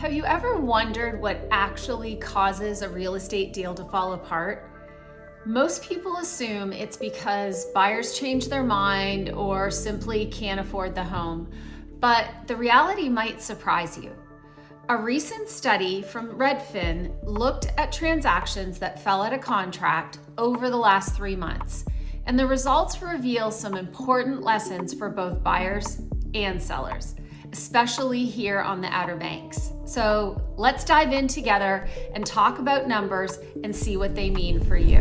Have you ever wondered what actually causes a real estate deal to fall apart? Most people assume it's because buyers change their mind or simply can't afford the home, but the reality might surprise you. A recent study from Redfin looked at transactions that fell out of contract over the last 3 months, and the results reveal some important lessons for both buyers and sellers, especially here on the Outer Banks. So let's dive in together and talk about numbers and see what they mean for you.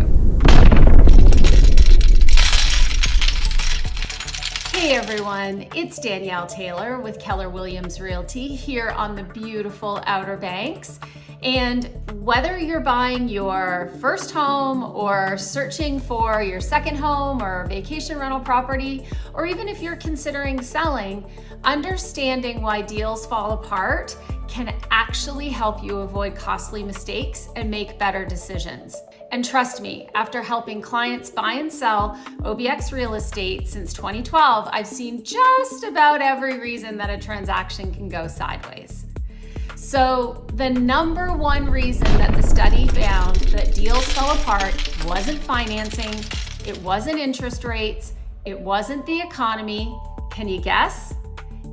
Hey everyone, it's Danielle Taylor with Keller Williams Realty here on the beautiful Outer Banks. And whether you're buying your first home or searching for your second home or vacation rental property, or even if you're considering selling, understanding why deals fall apart can actually help you avoid costly mistakes and make better decisions. And trust me, after helping clients buy and sell OBX real estate since 2012, I've seen just about every reason that a transaction can go sideways. So the number one reason that the study found that deals fell apart wasn't financing, it wasn't interest rates, it wasn't the economy. Can you guess?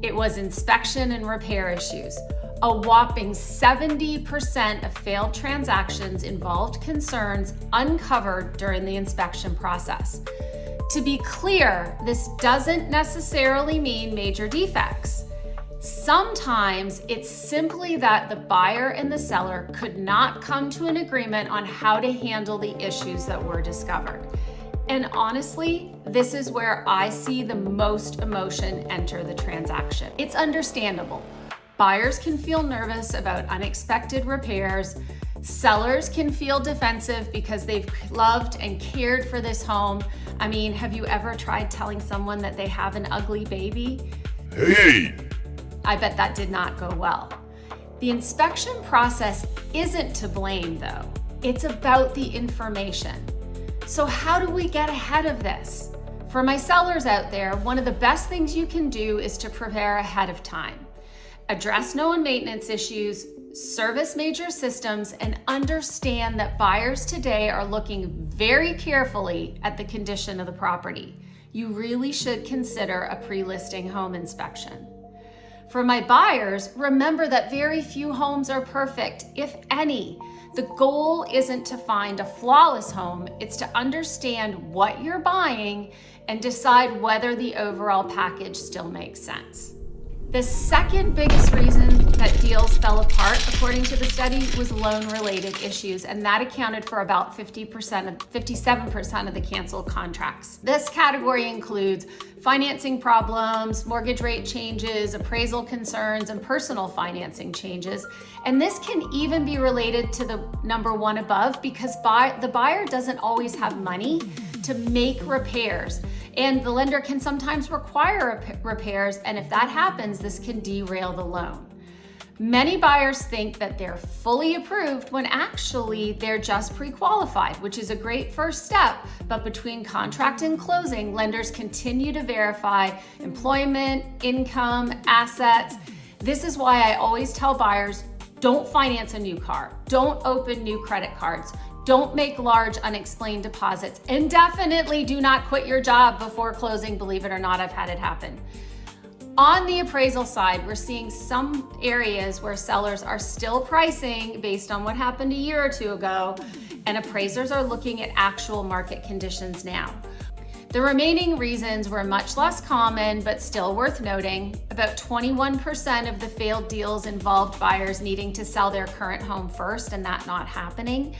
It was inspection and repair issues. A whopping 70% of failed transactions involved concerns uncovered during the inspection process. To be clear, this doesn't necessarily mean major defects. Sometimes it's simply that the buyer and the seller could not come to an agreement on how to handle the issues that were discovered. And honestly, this is where I see the most emotion enter the transaction. It's understandable. Buyers can feel nervous about unexpected repairs. Sellers can feel defensive because they've loved and cared for this home. I mean, have you ever tried telling someone that they have an ugly baby? Hey! I bet that did not go well. The inspection process isn't to blame though. It's about the information. So how do we get ahead of this? For my sellers out there, one of the best things you can do is to prepare ahead of time. Address known maintenance issues, service major systems, and understand that buyers today are looking very carefully at the condition of the property. You really should consider a pre-listing home inspection. For my buyers, remember that very few homes are perfect, if any. The goal isn't to find a flawless home, it's to understand what you're buying and decide whether the overall package still makes sense. The second biggest reason that deals fell apart, according to the study, was loan-related issues, and that accounted for about 57% of the canceled contracts. This category includes financing problems, mortgage rate changes, appraisal concerns, and personal financing changes. And this can even be related to the number one above because the buyer doesn't always have money to make repairs. And the lender can sometimes require repairs, and if that happens, this can derail the loan. Many buyers think that they're fully approved when actually they're just pre-qualified, which is a great first step, but between contract and closing, lenders continue to verify employment, income, assets. This is why I always tell buyers, don't finance a new car, don't open new credit cards, don't make large unexplained deposits, and definitely do not quit your job before closing. Believe it or not, I've had it happen. On the appraisal side, we're seeing some areas where sellers are still pricing based on what happened a year or two ago, and appraisers are looking at actual market conditions now. The remaining reasons were much less common, but still worth noting. About 21% of the failed deals involved buyers needing to sell their current home first and that not happening.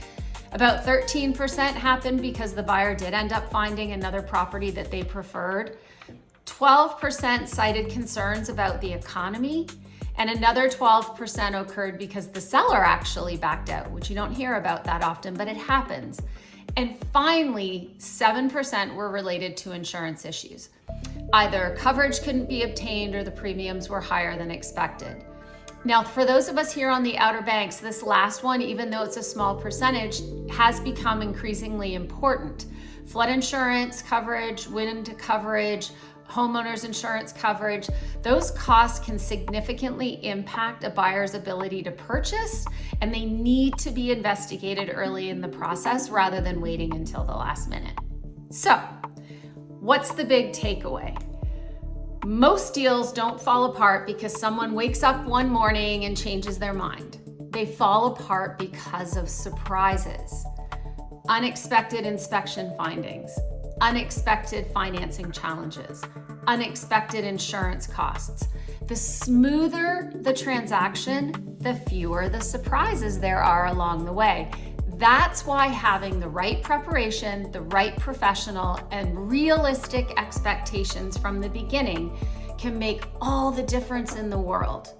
About 13% happened because the buyer did end up finding another property that they preferred. 12% cited concerns about the economy, and another 12% occurred because the seller actually backed out, which you don't hear about that often, but it happens. And finally, 7% were related to insurance issues. Either coverage couldn't be obtained or the premiums were higher than expected. Now, for those of us here on the Outer Banks, this last one, even though it's a small percentage, has become increasingly important. Flood insurance coverage, wind coverage, homeowners insurance coverage, those costs can significantly impact a buyer's ability to purchase, and they need to be investigated early in the process rather than waiting until the last minute. So, what's the big takeaway? Most deals don't fall apart because someone wakes up one morning and changes their mind. They fall apart because of surprises, unexpected inspection findings, unexpected financing challenges, unexpected insurance costs. The smoother the transaction, the fewer the surprises there are along the way. That's why having the right preparation, the right professional, and realistic expectations from the beginning can make all the difference in the world.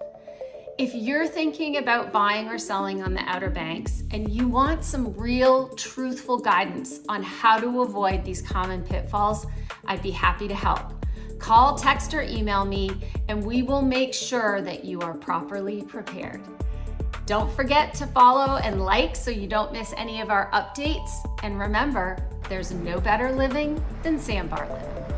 If you're thinking about buying or selling on the Outer Banks and you want some real, truthful guidance on how to avoid these common pitfalls, I'd be happy to help. Call, text, or email me, and we will make sure that you are properly prepared. Don't forget to follow and like so you don't miss any of our updates. And remember, there's no better living than sandbar living.